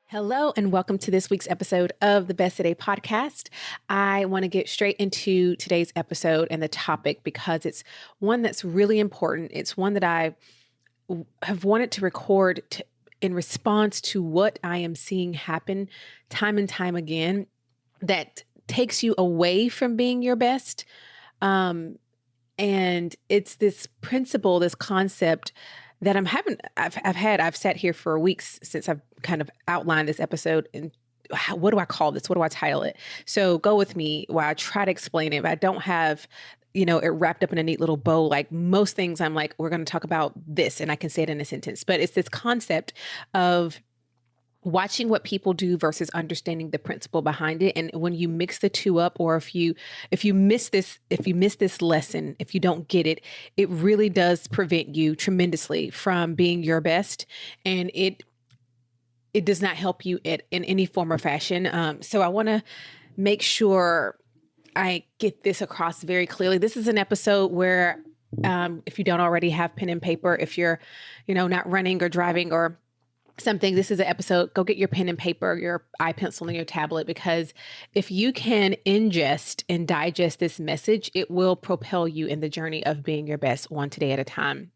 Hello, and welcome to this week's episode of the Best Today podcast. I want to get straight into today's episode and the topic because it's one that's really important. It's one that I have wanted to record in response to what I am seeing happen time and time again that takes you away from being your best. And it's this principle, this concept that I've sat here for weeks since I've kind of outlined this episode and what do I call this? What do I title it? So go with me while I try to explain it. But I don't have, it wrapped up in a neat little bow. Like most things, I'm like, we're going to talk about this and I can say it in a sentence. But it's this concept of watching what people do versus understanding the principle behind it. And when you mix the two up, or if you miss this lesson, if you don't get it, it really does prevent you tremendously from being your best. And it does not help you in any form or fashion. So I want to make sure I get this across very clearly. This is an episode where if you don't already have pen and paper, if you're, not running or driving or something, this is an episode, go get your pen and paper, your iPencil and your tablet, because if you can ingest and digest this message, it will propel you in the journey of being your best one today at a time.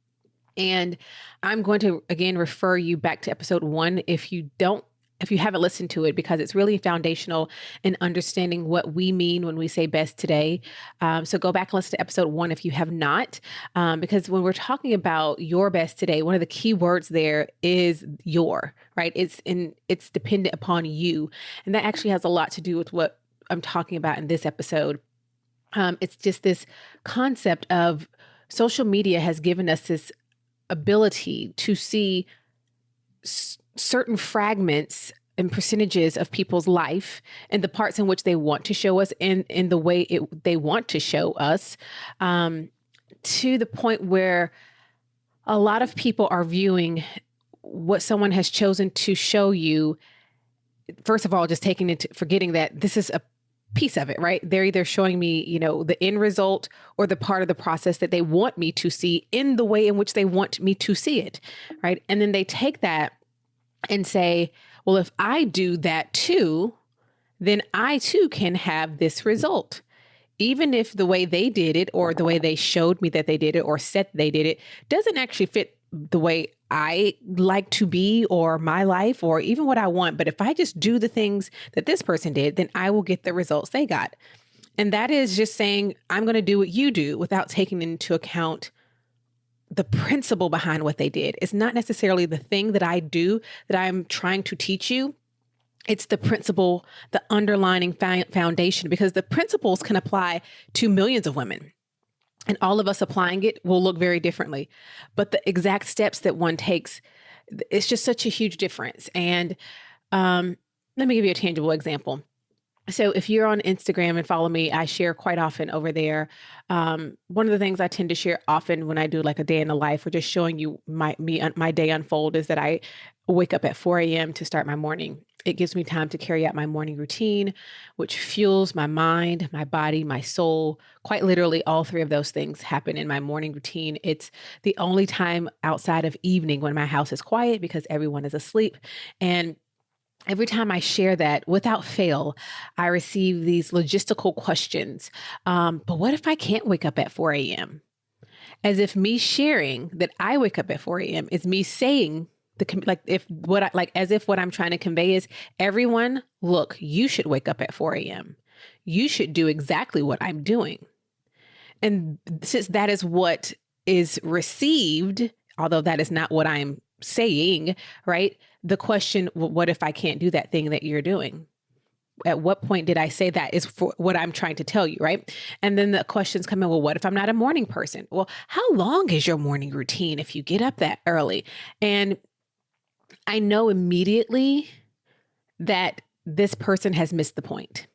And I'm going to, again, refer you back to episode 1 if you haven't listened to it, because it's really foundational in understanding what we mean when we say best today. So go back and listen to episode 1 if you have not, because when we're talking about your best today, one of the key words there is your, right? It's dependent upon you. And that actually has a lot to do with what I'm talking about in this episode. It's just this concept of social media has given us this ability to see certain fragments and percentages of people's life and the parts in which they want to show us and in the way they want to show us, to the point where a lot of people are viewing what someone has chosen to show you, first of all, just forgetting that this is a piece of it, right? They're either showing me, the end result or the part of the process that they want me to see in the way in which they want me to see it, right? And then they take that and say, well, if I do that too, then I too can have this result. Even if the way they did it or the way they showed me that they did it or said they did it doesn't actually fit the way I like to be or my life or even what I want. But if I just do the things that this person did, then I will get the results they got. And that is just saying, I'm going to do what you do without taking into account the principle behind what they did. It's not necessarily the thing that I do that I'm trying to teach you. It's the principle, the underlying foundation, because the principles can apply to millions of women. And all of us applying it will look very differently. But the exact steps that one takes, it's just such a huge difference. And let me give you a tangible example. So if you're on Instagram and follow me, I share quite often over there. One of the things I tend to share often when I do like a day in the life or just showing you my day unfold is that I wake up at 4 a.m. to start my morning. It gives me time to carry out my morning routine, which fuels my mind, my body, my soul. Quite literally, all 3 of those things happen in my morning routine. It's the only time outside of evening when my house is quiet because everyone is asleep. And every time I share that, without fail, I receive these logistical questions. But what if I can't wake up at 4 a.m.? As if me sharing that I wake up at 4 a.m. is me saying as if what I'm trying to convey is, everyone, look, you should wake up at 4 a.m. You should do exactly what I'm doing. And since that is what is received, although that is not what I'm saying, right? The question, well, what if I can't do that thing that you're doing? At what point did I say that is for what I'm trying to tell you, right? And then the questions come in, well, what if I'm not a morning person? Well, how long is your morning routine if you get up that early? And I know immediately that this person has missed the point.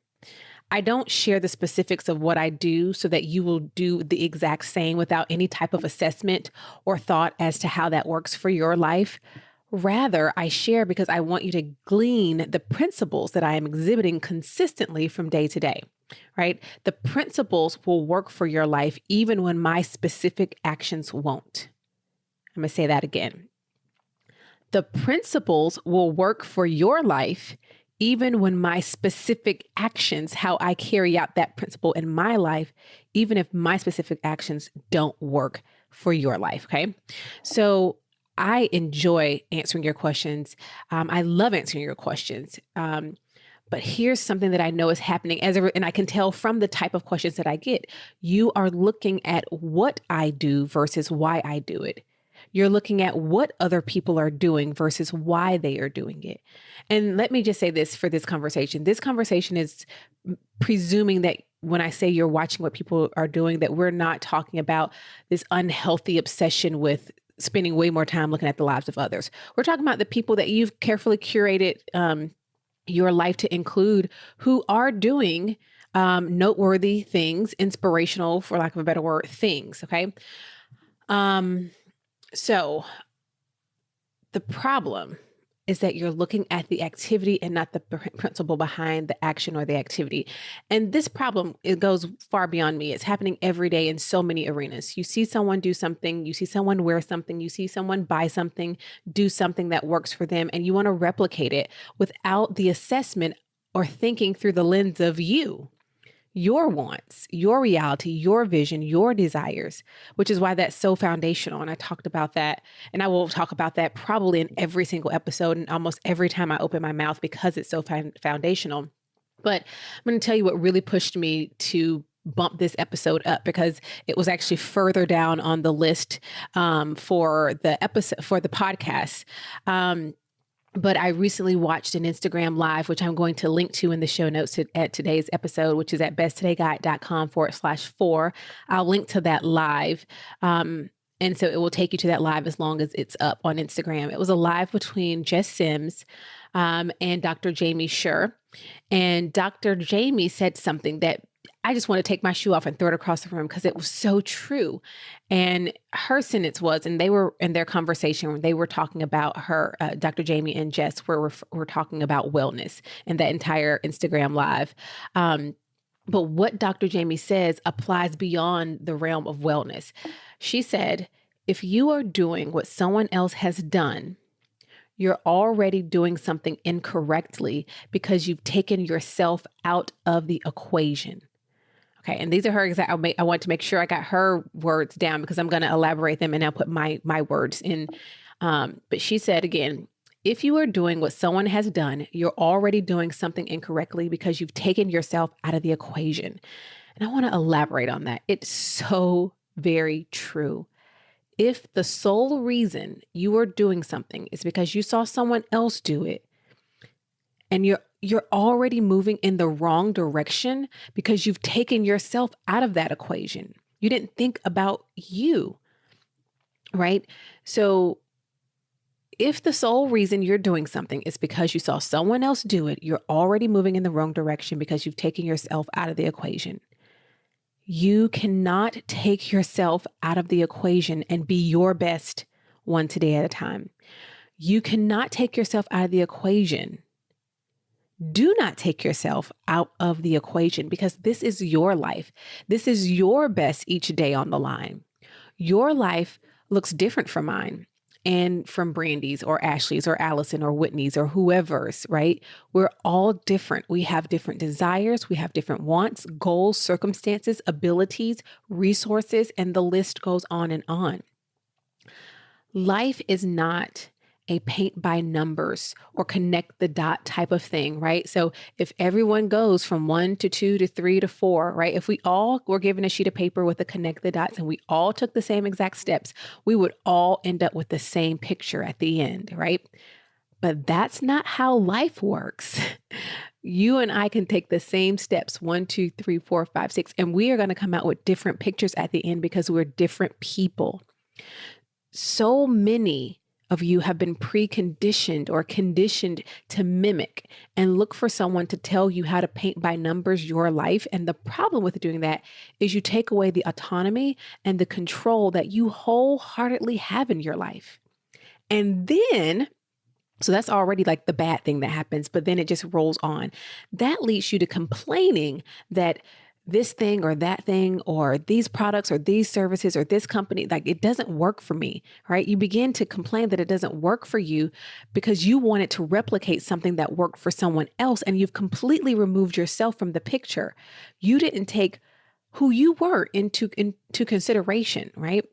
I don't share the specifics of what I do so that you will do the exact same without any type of assessment or thought as to how that works for your life. Rather, I share because I want you to glean the principles that I am exhibiting consistently from day to day, right? The principles will work for your life even when my specific actions won't. I'm going to say that again. The principles will work for your life even when my specific actions, how I carry out that principle in my life, even if my specific actions don't work for your life. Okay. So I enjoy answering your questions. I love answering your questions. But here's something that I know is happening and I can tell from the type of questions that I get. You are looking at what I do versus why I do it. You're looking at what other people are doing versus why they are doing it. And let me just say this for this conversation. This conversation is presuming that when I say you're watching what people are doing, that we're not talking about this unhealthy obsession with spending way more time looking at the lives of others. We're talking about the people that you've carefully curated your life to include who are doing noteworthy things, inspirational, for lack of a better word, things. Okay. So the problem is that you're looking at the activity and not the principle behind the action or the activity. And this problem, it goes far beyond me. It's happening every day in so many arenas. You see someone do something, you see someone wear something, you see someone buy something, do something that works for them, and you want to replicate it without the assessment or thinking through the lens of you, your wants, your reality, your vision, your desires, which is why that's so foundational. And I talked about that, and I will talk about that probably in every single episode and almost every time I open my mouth because it's so foundational. But I'm going to tell you what really pushed me to bump this episode up, because it was actually further down on the list for the episode, for the podcast. But I recently watched an Instagram live, which I'm going to link to in the show notes at today's episode, which is at besttodayguide.com/4. I'll link to that live. And so it will take you to that live as long as it's up on Instagram. It was a live between Jess Sims and Dr. Jamie Shure. And Dr. Jamie said something that I just want to take my shoe off and throw it across the room because it was so true. And her sentence was, and they were in their conversation, they were talking about her, Dr. Jamie and Jess were talking about wellness in that entire Instagram live. But what Dr. Jamie says applies beyond the realm of wellness. She said, if you are doing what someone else has done, you're already doing something incorrectly because you've taken yourself out of the equation. Okay, and these are her exact. I want to make sure I got her words down because I'm going to elaborate them and I'll put my words in. But she said again, if you are doing what someone has done, you're already doing something incorrectly because you've taken yourself out of the equation. And I want to elaborate on that. It's so very true. If the sole reason you are doing something is because you saw someone else do it, and you're already moving in the wrong direction because you've taken yourself out of that equation. You didn't think about you, right? So if the sole reason you're doing something is because you saw someone else do it, you're already moving in the wrong direction because you've taken yourself out of the equation. You cannot take yourself out of the equation and be your best one today at a time. You cannot take yourself out of the equation. Do not take yourself out of the equation because this is your life. This is your best each day on the line. Your life looks different from mine and from Brandy's or Ashley's or Allison or Whitney's or whoever's, right? We're all different. We have different desires. We have different wants, goals, circumstances, abilities, resources, and the list goes on and on. Life is not a paint by numbers or connect the dot type of thing, right? So if everyone goes from 1 to 2 to 3 to 4, right? If we all were given a sheet of paper with a connect the dots and we all took the same exact steps, we would all end up with the same picture at the end, right? But that's not how life works. You and I can take the same steps, 1, 2, 3, 4, 5, 6, and we are going to come out with different pictures at the end because we're different people. So many of you have been preconditioned or conditioned to mimic and look for someone to tell you how to paint by numbers your life. And the problem with doing that is you take away the autonomy and the control that you wholeheartedly have in your life. And then, so that's already like the bad thing that happens, but then it just rolls on. That leads you to complaining that this thing or that thing or these products or these services or this company, like it doesn't work for me, right? You begin to complain that it doesn't work for you because you wanted to replicate something that worked for someone else, and you've completely removed yourself from the picture. You didn't take who you were into consideration, right?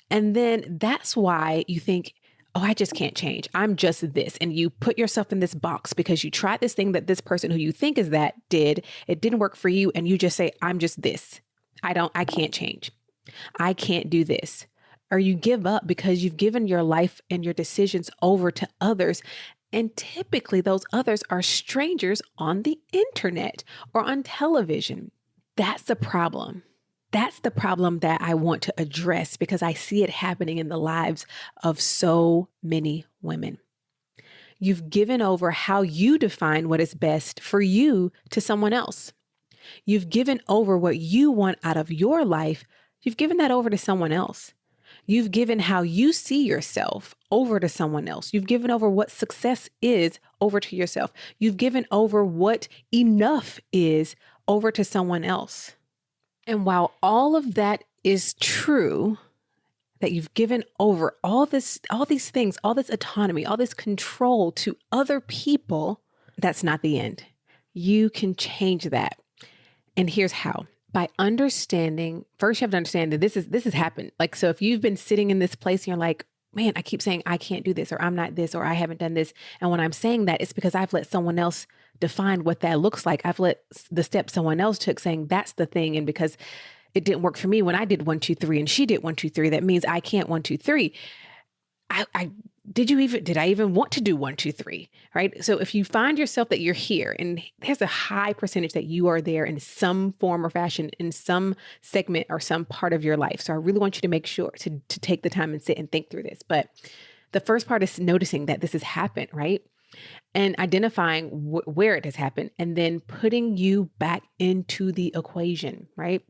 And then that's why you think, oh, I just can't change. I'm just this. And you put yourself in this box because you tried this thing that this person who you think is that did. It didn't work for you. And you just say, I'm just this. I can't change. I can't do this. Or you give up because you've given your life and your decisions over to others. And typically those others are strangers on the internet or on television. That's the problem. That's the problem that I want to address because I see it happening in the lives of so many women. You've given over how you define what is best for you to someone else. You've given over what you want out of your life. You've given that over to someone else. You've given how you see yourself over to someone else. You've given over what success is over to yourself. You've given over what enough is over to someone else. And while all of that is true, that you've given over all these things, all this autonomy, all this control to other people, that's not the end. You can change that. And here's how. By understanding, first you have to understand that this has happened. Like, so if you've been sitting in this place and you're like, man, I keep saying I can't do this, or I'm not this, or I haven't done this. And when I'm saying that, it's because I've let someone else define what that looks like. I've let the steps someone else took saying that's the thing. And because it didn't work for me when I did 1, 2, 3 and she did 1, 2, 3, that means I can't 1, 2, 3. Did I even want to do 1, 2, 3, right? So if you find yourself that you're here, and there's a high percentage that you are there in some form or fashion, in some segment or some part of your life. So I really want you to make sure to take the time and sit and think through this. But the first part is noticing that this has happened, right? And identifying where it has happened, and then putting you back into the equation, right?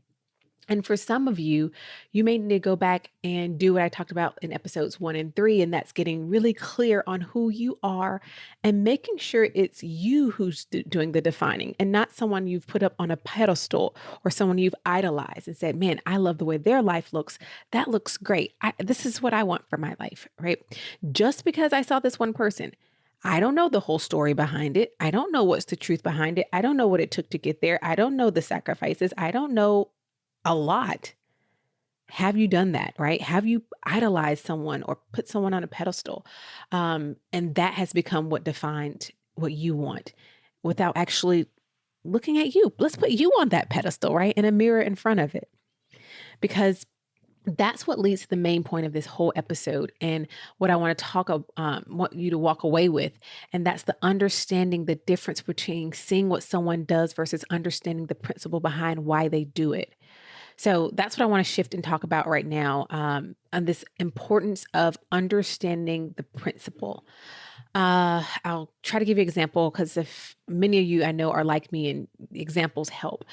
And for some of you, you may need to go back and do what I talked about in episodes 1 and 3, and that's getting really clear on who you are and making sure it's you who's doing the defining and not someone you've put up on a pedestal or someone you've idolized and said, man, I love the way their life looks. That looks great. This is what I want for my life, right? Just because I saw this one person, I don't know the whole story behind it. I don't know what's the truth behind it. I don't know what it took to get there. I don't know the sacrifices. I don't know a lot. Have you done that, right? Have you idolized someone or put someone on a pedestal? And that has become what defined what you want without actually looking at you. Let's put you on that pedestal, right? In a mirror in front of it. Because that's what leads to the main point of this whole episode and what I want to want you to walk away with. And that's the understanding the difference between seeing what someone does versus understanding the principle behind why they do it. So that's what I want to shift and talk about right now, on this importance of understanding the principle. I'll try to give you an example because if many of you I know are like me and examples help.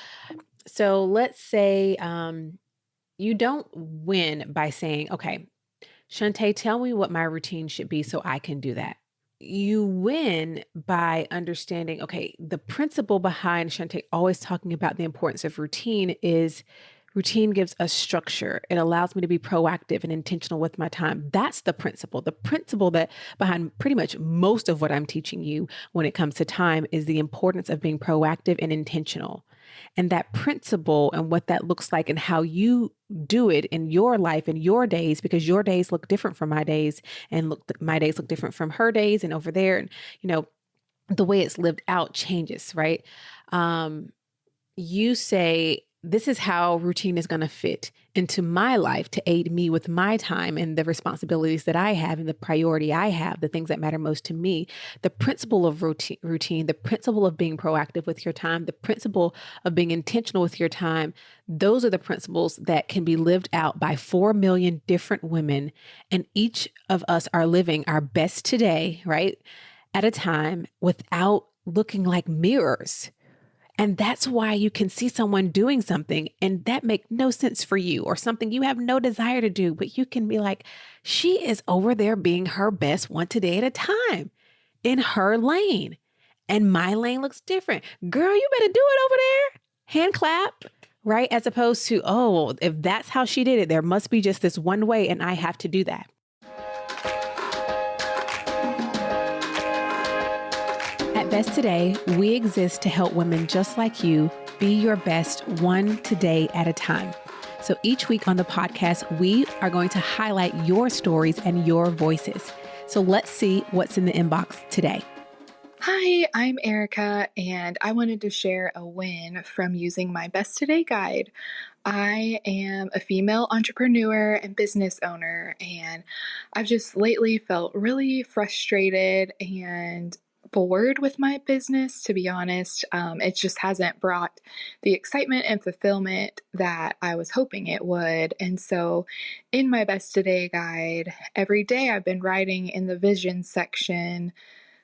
So let's say you don't win by saying, okay, Shantae, tell me what my routine should be so I can do that. You win by understanding, okay, the principle behind Shantae always talking about the importance of routine is routine gives us structure. It allows me to be proactive and intentional with my time. That's the principle. The principle that behind pretty much most of what I'm teaching you when it comes to time is the importance of being proactive and intentional. And that principle and what that looks like and how you do it in your life and your days, because your days look different from my days and my days look different from her days and over there. And, the way it's lived out changes, right? You say, this is how routine is going to fit into my life to aid me with my time and the responsibilities that I have and the priority I have, the things that matter most to me. The principle of routine, the principle of being proactive with your time, the principle of being intentional with your time. Those are the principles that can be lived out by 4 million different women. And each of us are living our best today, right? At a time without looking like mirrors. And that's why you can see someone doing something and that make no sense for you or something you have no desire to do, but you can be like, she is over there being her best one today at a time in her lane. And my lane looks different. Girl, you better do it over there. Hand clap. right? As opposed to, oh, if that's how she did it, there must be just this one way and I have to do that. At Best Today, we exist to help women just like you be your best one today at a time. So each week on the podcast, we are going to highlight your stories and your voices. So let's see what's in the inbox today. Hi, I'm Erica, and I wanted to share a win from using my Best Today guide. I am a female entrepreneur and business owner, and I've just lately felt really frustrated and bored with my business, to be honest. It just hasn't brought the excitement and fulfillment that I was hoping it would. And so, in my Best Today guide, every day I've been writing in the vision section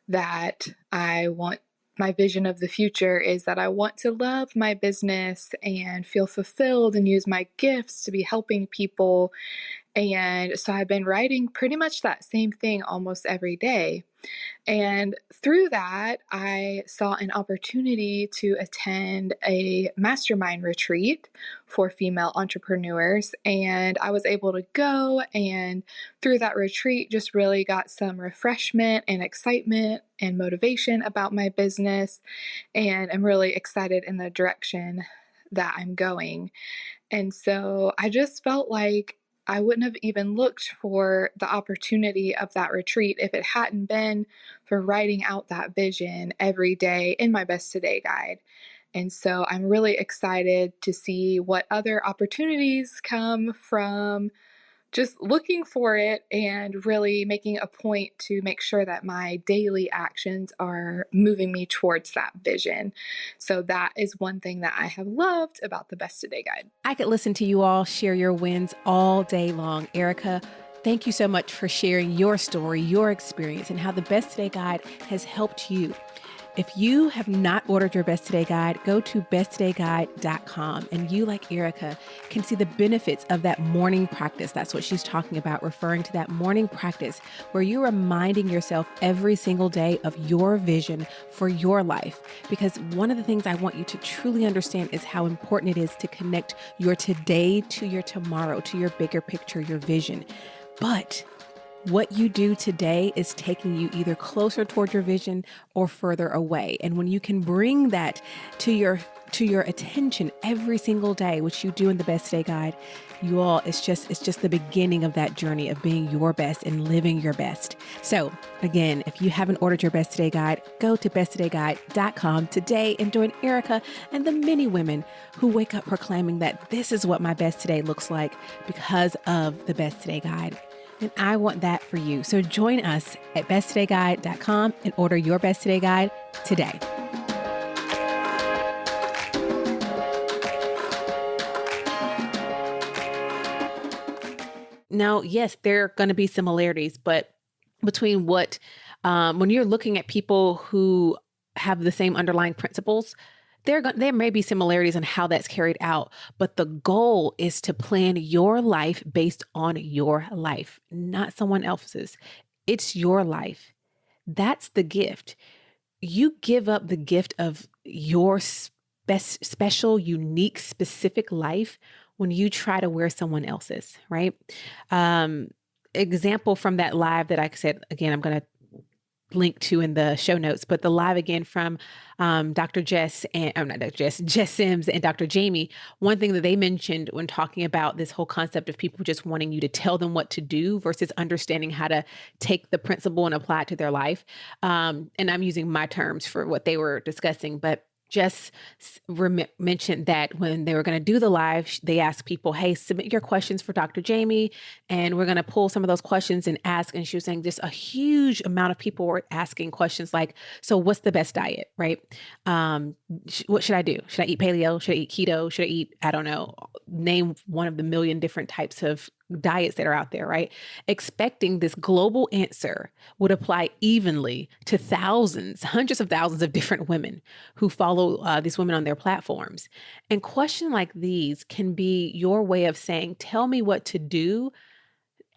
that my vision of the future is that I want to love my business and feel fulfilled and use my gifts to be helping people. And so I've been writing pretty much that same thing almost every day. And through that, I saw an opportunity to attend a mastermind retreat for female entrepreneurs. And I was able to go, and through that retreat, just really got some refreshment and excitement and motivation about my business. And I'm really excited in the direction that I'm going. And so I just felt like I wouldn't have even looked for the opportunity of that retreat if it hadn't been for writing out that vision every day in my Best Today guide. And so I'm really excited to see what other opportunities come from just looking for it and really making a point to make sure that my daily actions are moving me towards that vision. So that is one thing that I have loved about the Best Today guide. I could listen to you all share your wins all day long. Erica, thank you so much for sharing your story, your experience, and how the Best Today guide has helped you. If you have not ordered your Best Today guide, go to besttodayguide.com, and you, like Erica, can see the benefits of that morning practice. That's what she's talking about, referring to that morning practice where you're reminding yourself every single day of your vision for your life. Because one of the things I want you to truly understand is how important it is to connect your today to your tomorrow, to your bigger picture, your vision. But what you do today is taking you either closer toward your vision or further away. And when you can bring that to your attention every single day, which you do in the Best Today guide, you all, it's just the beginning of that journey of being your best and living your best. So again, if you haven't ordered your Best Today guide, go to besttodayguide.com today and join Erica and the many women who wake up proclaiming that this is what my best today looks like because of the Best Today guide. And I want that for you. So join us at besttodayguide.com and order your Best Today guide today. Now, yes, there are going to be similarities, but between when you're looking at people who have the same underlying principles, there may be similarities in how that's carried out, but the goal is to plan your life based on your life, not someone else's. It's your life. That's the gift. You give up the gift of your special, unique, specific life when you try to wear someone else's, right? Example from that live that I said, again, I'm going to link to in the show notes, but the live again from Dr. Jess and I'm not Dr. Jess Sims and Dr. Jamie. One thing that they mentioned when talking about this whole concept of people just wanting you to tell them what to do versus understanding how to take the principle and apply it to their life. And I'm using my terms for what they were discussing, but Jess mentioned that when they were going to do the live, they asked people, hey, submit your questions for Dr. Jamie, and we're going to pull some of those questions and ask. And she was saying just a huge amount of people were asking questions like, so what's the best diet, right? What should I do? Should I eat paleo? Should I eat keto? Should I eat, I don't know, name one of the million different types of diets that are out there, right? Expecting this global answer would apply evenly to thousands, hundreds of thousands of different women who follow these women on their platforms. And questions like these can be your way of saying, tell me what to do,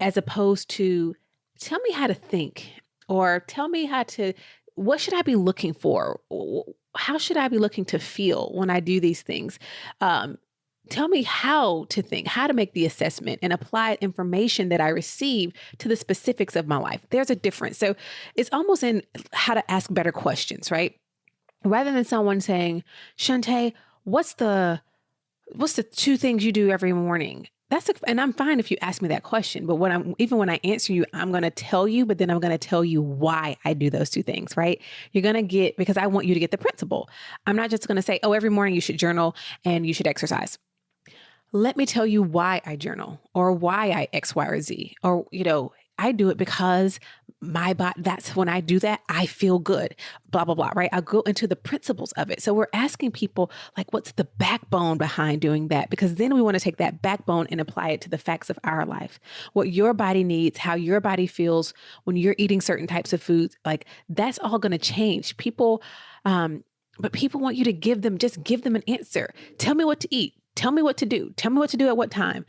as opposed to tell me how to think, or tell me what should I be looking for? How should I be looking to feel when I do these things? Tell me how to think, how to make the assessment and apply information that I receive to the specifics of my life. There's a difference. So it's almost in how to ask better questions, right? Rather than someone saying, Shantae, what's the two things you do every morning? And I'm fine if you ask me that question, but even when I answer you, I'm going to tell you, but then I'm going to tell you why I do those two things, right? You're going to because I want you to get the principle. I'm not just going to say, oh, every morning you should journal and you should exercise. Let me tell you why I journal or why I X, Y, or Z, or, I do it because my body, that's when I do that, I feel good, blah, blah, blah, right? I'll go into the principles of it. So we're asking people like, what's the backbone behind doing that? Because then we want to take that backbone and apply it to the facts of our life, what your body needs, how your body feels when you're eating certain types of foods, like that's all going to change. But people want you to give them an answer. Tell me what to eat. Tell me what to do. Tell me what to do at what time.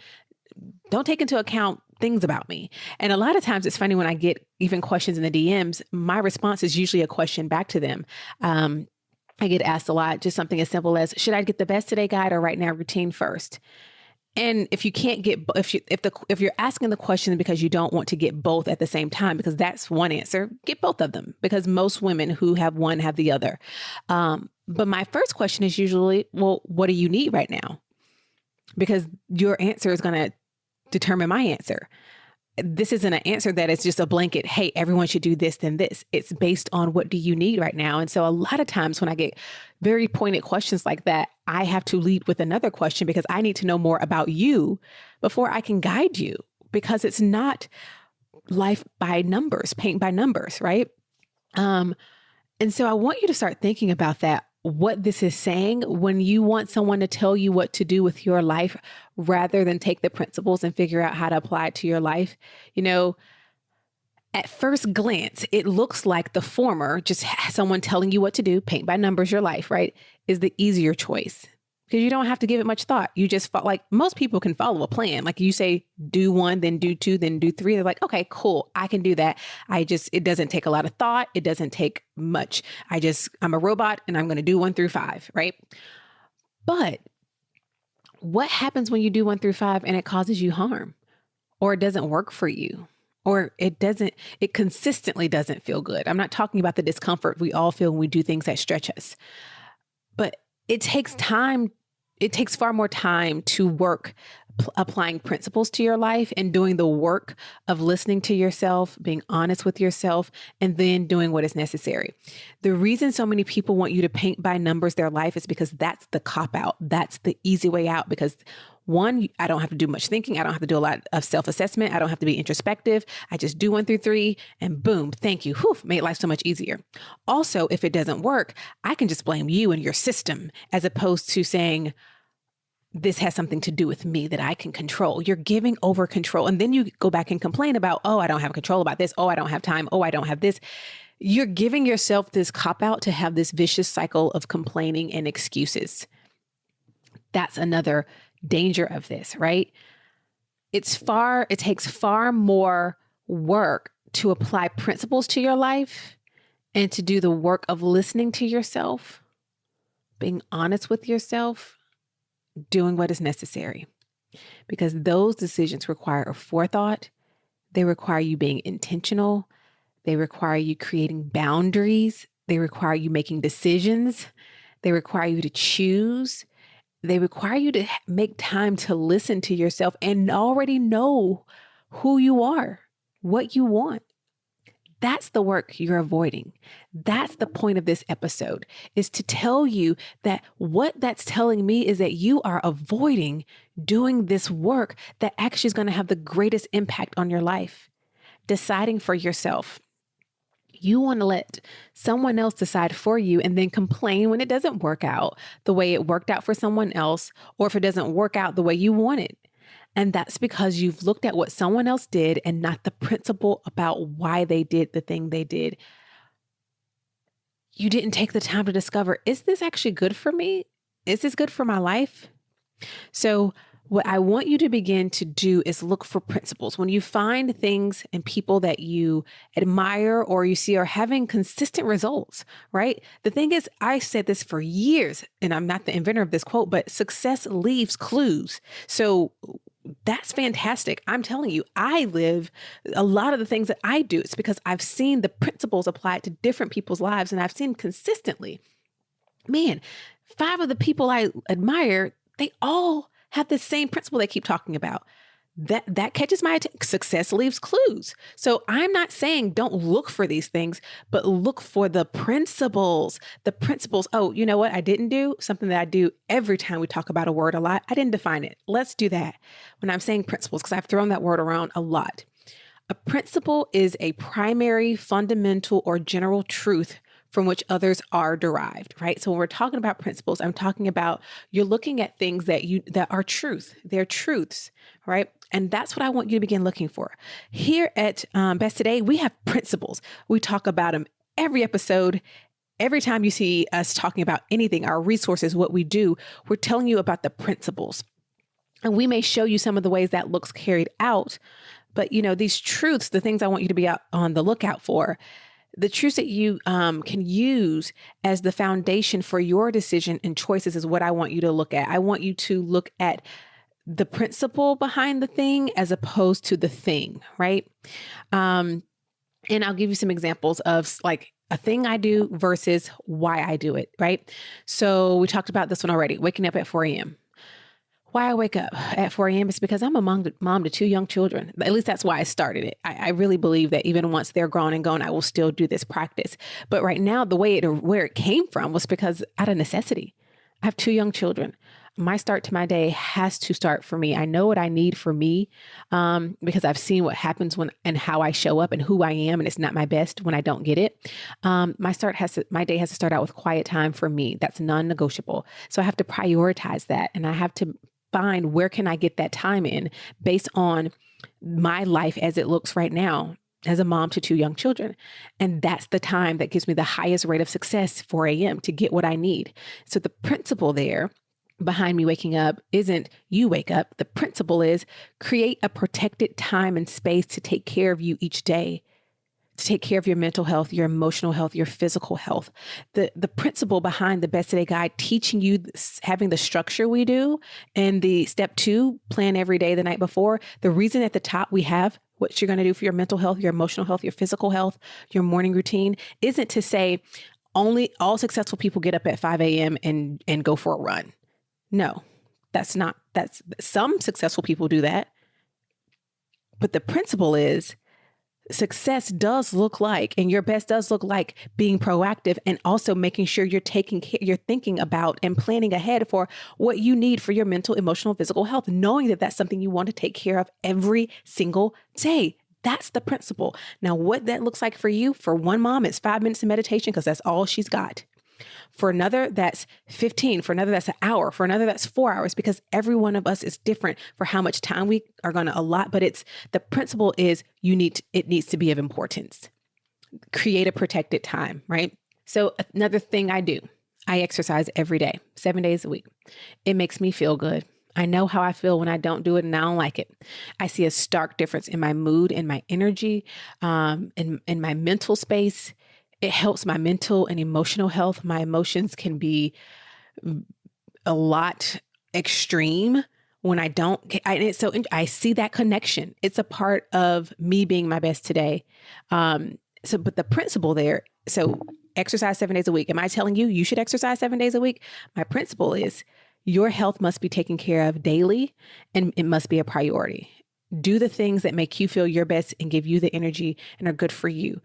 Don't take into account things about me. And a lot of times it's funny when I get even questions in the DMs, my response is usually a question back to them. I get asked a lot, just something as simple as, should I get the Best Today guide or Right Now routine first? And if you can't get, if you're asking the question because you don't want to get both at the same time, because that's one answer, get both of them, because most women who have one have the other. But my first question is usually, well, what do you need right now? Because your answer is going to determine my answer. This isn't an answer that is just a blanket, hey, everyone should do this, then this. It's based on what do you need right now. And so a lot of times when I get very pointed questions like that, I have to lead with another question because I need to know more about you before I can guide you, because it's not life by numbers, paint by numbers, right? And so I want you to start thinking about that, what this is saying when you want someone to tell you what to do with your life rather than take the principles and figure out how to apply it to your life. At first glance, it looks like the former, just someone telling you what to do, paint by numbers your life, right, is the easier choice. Because you don't have to give it much thought. You just like most people can follow a plan. Like you say, do one, then do two, then do three. They're like, okay, cool. I can do that. It doesn't take a lot of thought. It doesn't take much. I'm a robot and I'm going to do 1 through 5, right? But what happens when you do 1 through 5 and it causes you harm, or it doesn't work for you, or it consistently doesn't feel good? I'm not talking about the discomfort we all feel when we do things that stretch us, but it takes time. It takes far more time to work applying principles to your life and doing the work of listening to yourself, being honest with yourself, and then doing what is necessary. The reason so many people want you to paint by numbers their life is because that's the cop out. That's the easy way out, because one, I don't have to do much thinking. I don't have to do a lot of self-assessment. I don't have to be introspective. I just do 1 through 3 and boom, thank you. Whew, made life so much easier. Also, if it doesn't work, I can just blame you and your system, as opposed to saying, this has something to do with me that I can control. You're giving over control. And then you go back and complain about, oh, I don't have control about this. Oh, I don't have time. Oh, I don't have this. You're giving yourself this cop out to have this vicious cycle of complaining and excuses. That's another danger of this, right? It takes far more work to apply principles to your life and to do the work of listening to yourself, being honest with yourself, doing what is necessary, because those decisions require a forethought. They require you being intentional. They require you creating boundaries. They require you making decisions. They require you to choose. They require you to make time to listen to yourself and already know who you are, what you want. That's the work you're avoiding. That's the point of this episode, is to tell you that what that's telling me is that you are avoiding doing this work that actually is going to have the greatest impact on your life. Deciding for yourself. You want to let someone else decide for you and then complain when it doesn't work out the way it worked out for someone else, or if it doesn't work out the way you want it. And that's because you've looked at what someone else did and not the principle about why they did the thing they did. You didn't take the time to discover, is this actually good for me? Is this good for my life? So What I want you to begin to do is look for principles. When you find things and people that you admire or you see are having consistent results, right? The thing is, I said this for years, and I'm not the inventor of this quote, but success leaves clues. So that's fantastic. I'm telling you, I live a lot of the things that I do. It's because I've seen the principles applied to different people's lives, and I've seen consistently, man, 5 of the people I admire, they all have the same principle they keep talking about. That catches my attention. Success leaves clues. So I'm not saying don't look for these things, but look for the principles. The principles. Oh, you know what I didn't do? Something that I do every time we talk about a word a lot. I didn't define it. Let's do that when I'm saying principles, because I've thrown that word around a lot. A principle is a primary, fundamental, or general truth from which others are derived, right? So when we're talking about principles, I'm talking about you're looking at things that are truth. They're truths, right? And that's what I want you to begin looking for. Here at Best Today, we have principles. We talk about them every episode. Every time you see us talking about anything, our resources, what we do, we're telling you about the principles. And we may show you some of the ways that looks carried out. But, these truths, the things I want you to be out on the lookout for, the truths that you can use as the foundation for your decision and choices is what I want you to look at. I want you to look at the principle behind the thing as opposed to the thing, right? And I'll give you some examples of like a thing I do versus why I do it, right? So we talked about this one already, waking up at 4 a.m. Why I wake up at 4 a.m. is because I'm a mom to 2 young children. At least that's why I started it. I really believe that even once they're grown and gone, I will still do this practice. But right now, where it came from was because out of necessity. I have 2 young children. My start to my day has to start for me. I know what I need for me because I've seen what happens and how I show up and who I am, and it's not my best when I don't get it. My day has to start out with quiet time for me. That's non-negotiable. So I have to prioritize that, and I have to find where can I get that time in based on my life as it looks right now as a mom to 2 young children. And that's the time that gives me the highest rate of success, 4 a.m., to get what I need. So the principle there behind me waking up isn't you wake up. The principle is create a protected time and space to take care of you each day, to take care of your mental health, your emotional health, your physical health. The principle behind the Best Today Guide, teaching you having the structure we do, and the step 2, plan every day the night before. The reason at the top we have what you're going to do for your mental health, your emotional health, your physical health, your morning routine isn't to say only all successful people get up at 5 a.m. and go for a run. No, that's some successful people do that. But the principle is success does look like, and your best does look like being proactive and also making sure you're thinking about and planning ahead for what you need for your mental, emotional, physical health, knowing that that's something you want to take care of every single day. That's the principle. Now, what that looks like for you, for one mom, it's 5 minutes of meditation because that's all she's got. For another, that's 15. For another, that's an hour. For another, that's 4 hours, because every one of us is different for how much time we are going to allot. But the principle is it needs to be of importance. Create a protected time, right? So another thing I do, I exercise every day, 7 days a week. It makes me feel good. I know how I feel when I don't do it, and I don't like it. I see a stark difference in my mood, in my energy, in my mental space. It helps my mental and emotional health. My emotions can be a lot extreme when I don't. I see that connection. It's a part of me being my best today. But the principle there, so exercise 7 days a week. Am I telling you should exercise 7 days a week? My principle is your health must be taken care of daily, and it must be a priority. Do the things that make you feel your best and give you the energy and are good for you.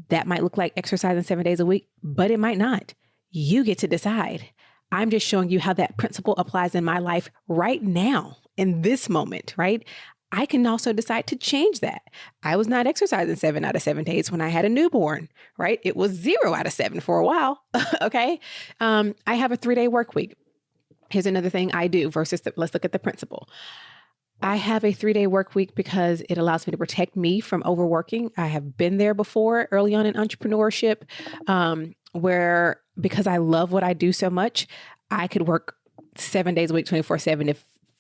That might look like exercising 7 days a week, but it might not. You get to decide. I'm just showing you how that principle applies in my life right now, in this moment, right? I can also decide to change that. I was not exercising 7 out of 7 days when I had a newborn, right? It was 0 out of 7 for a while, okay? I have a 3-day work week. Here's another thing I do versus let's look at the principle. I have a 3-day work week because it allows me to protect me from overworking. I have been there before early on in entrepreneurship, where because I love what I do so much, I could work 7 days a week, 24/7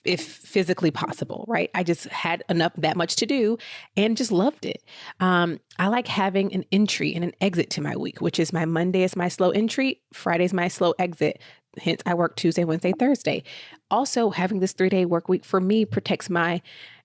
if physically possible, right? I just had that much to do and just loved it. I like having an entry and an exit to my week, which is my Monday is my slow entry, Friday is my slow exit. Hence, I work Tuesday, Wednesday, Thursday. Also, having this 3-day work week for me protects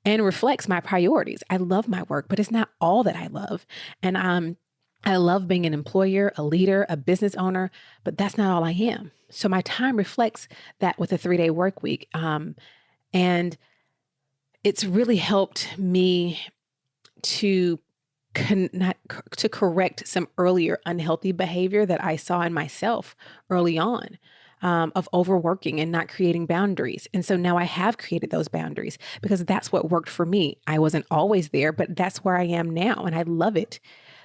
and reflects my priorities. I love my work, but it's not all that I love. And I love being an employer, a leader, a business owner, but that's not all I am. So my time reflects that with a 3-day work week. And it's really helped me to correct some earlier unhealthy behavior that I saw in myself early on, of overworking and not creating boundaries. And so now I have created those boundaries because that's what worked for me. I wasn't always there, but that's where I am now, and I love it.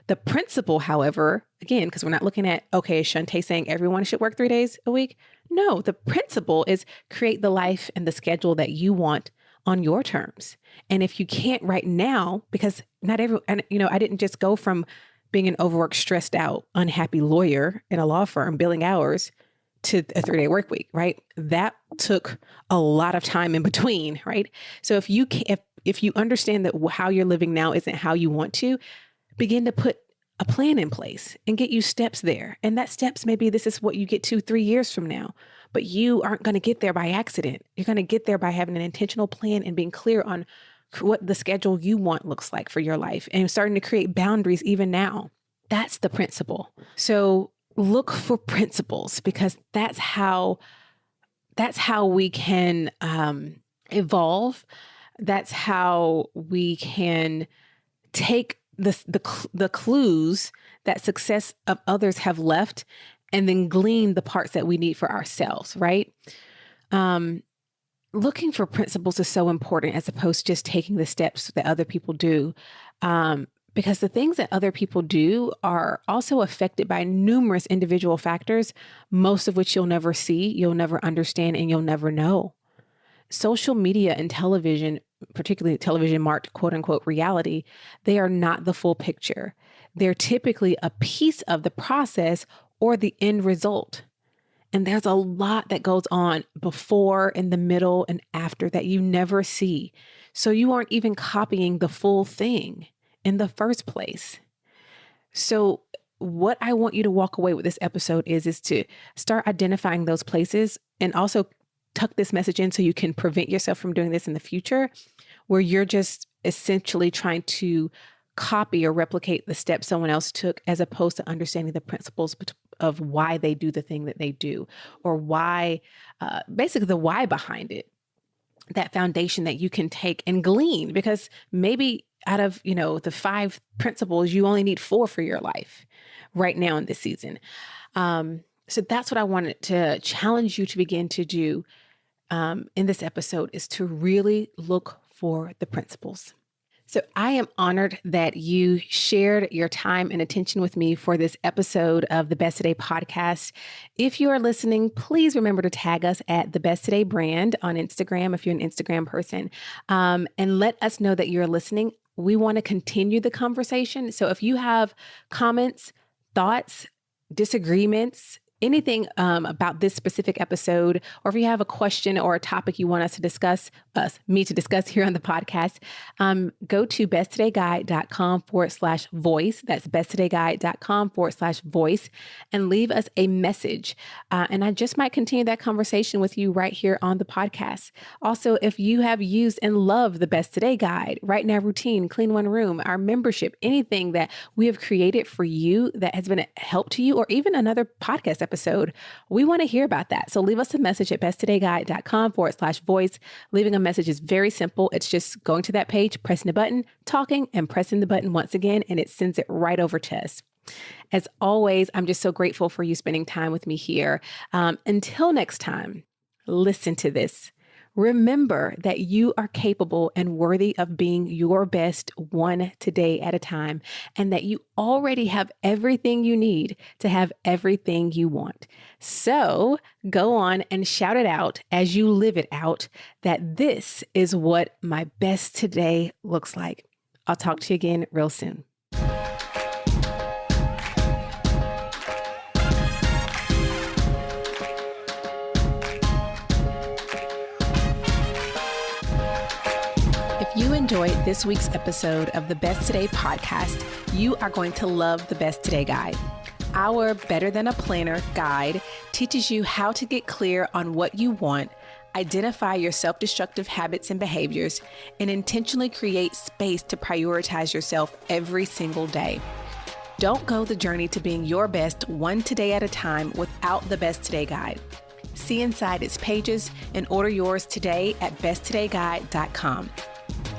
The principle, however, again, because we're not looking at, okay, is Shantae saying everyone should work 3 days a week? No, the principle is create the life and the schedule that you want on your terms. And if you can't right now, because not everyone, I didn't just go from being an overworked, stressed out, unhappy lawyer in a law firm billing hours to a 3-day work week, right? That took a lot of time in between, right? So if you understand that how you're living now isn't how you want to, begin to put a plan in place and get you steps there. And that steps, maybe this is what you get to 3 years from now, but you aren't going to get there by accident. You're going to get there by having an intentional plan and being clear on what the schedule you want looks like for your life and starting to create boundaries even now. That's the principle. So look for principles, because that's how we can evolve. That's how we can take the clues that success of others have left and then glean the parts that we need for ourselves, right? Looking for principles is so important as opposed to just taking the steps that other people do. Because the things that other people do are also affected by numerous individual factors, most of which you'll never see, you'll never understand, and you'll never know. Social media and television, particularly television marked quote unquote reality, they are not the full picture. They're typically a piece of the process or the end result. And there's a lot that goes on before, in the middle, and after that you never see. So you aren't even copying the full thing in the first place. So what I want you to walk away with this episode is to start identifying those places, and also tuck this message in so you can prevent yourself from doing this in the future, where you're just essentially trying to copy or replicate the steps someone else took, as opposed to understanding the principles of why they do the thing that they do, or why, basically the why behind it, that foundation that you can take and glean, because maybe out of, the 5 principles, you only need 4 for your life right now in this season. So that's what I wanted to challenge you to begin to do in this episode, is to really look for the principles. So I am honored that you shared your time and attention with me for this episode of the Best Today podcast. If you are listening, please remember to tag us at the Best Today brand on Instagram, if you're an Instagram person, and let us know that you're listening. We want to continue the conversation. So if you have comments, thoughts, disagreements, anything about this specific episode, or if you have a question or a topic you want us to discuss, me to discuss here on the podcast, go to besttodayguide.com/voice. That's besttodayguide.com/voice, and leave us a message. And I just might continue that conversation with you right here on the podcast. Also, if you have used and love the Best Today Guide, Right Now Routine, Clean One Room, our membership, anything that we have created for you that has been a help to you, or even another podcast episode, we want to hear about that. So leave us a message at besttodayguide.com/voice. Leaving a message is very simple. It's just going to that page, pressing the button, talking, and pressing the button once again, and it sends it right over to us. As always, I'm just so grateful for you spending time with me here. Until next time, listen to this. Remember that you are capable and worthy of being your best one today at a time, and that you already have everything you need to have everything you want. So go on and shout it out as you live it out, that this is what my best today looks like. I'll talk to you again real soon. enjoyed this week's episode of the Best Today podcast, you are going to love the Best Today Guide. Our Better Than a Planner guide teaches you how to get clear on what you want, identify your self-destructive habits and behaviors, and intentionally create space to prioritize yourself every single day. Don't go the journey to being your best one today at a time without the Best Today Guide. See inside its pages and order yours today at besttodayguide.com.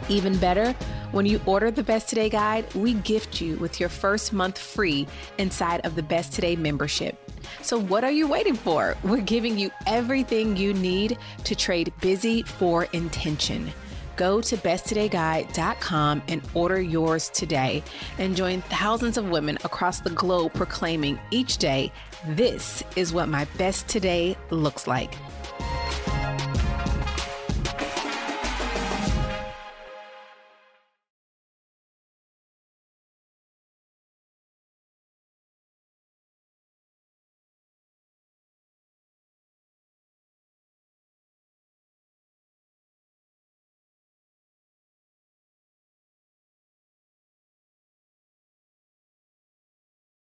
Even better, when you order the Best Today Guide, we gift you with your first month free inside of the Best Today membership. So what are you waiting for? We're giving you everything you need to trade busy for intention. Go to besttodayguide.com and order yours today and join thousands of women across the globe proclaiming each day, this is what my best today looks like.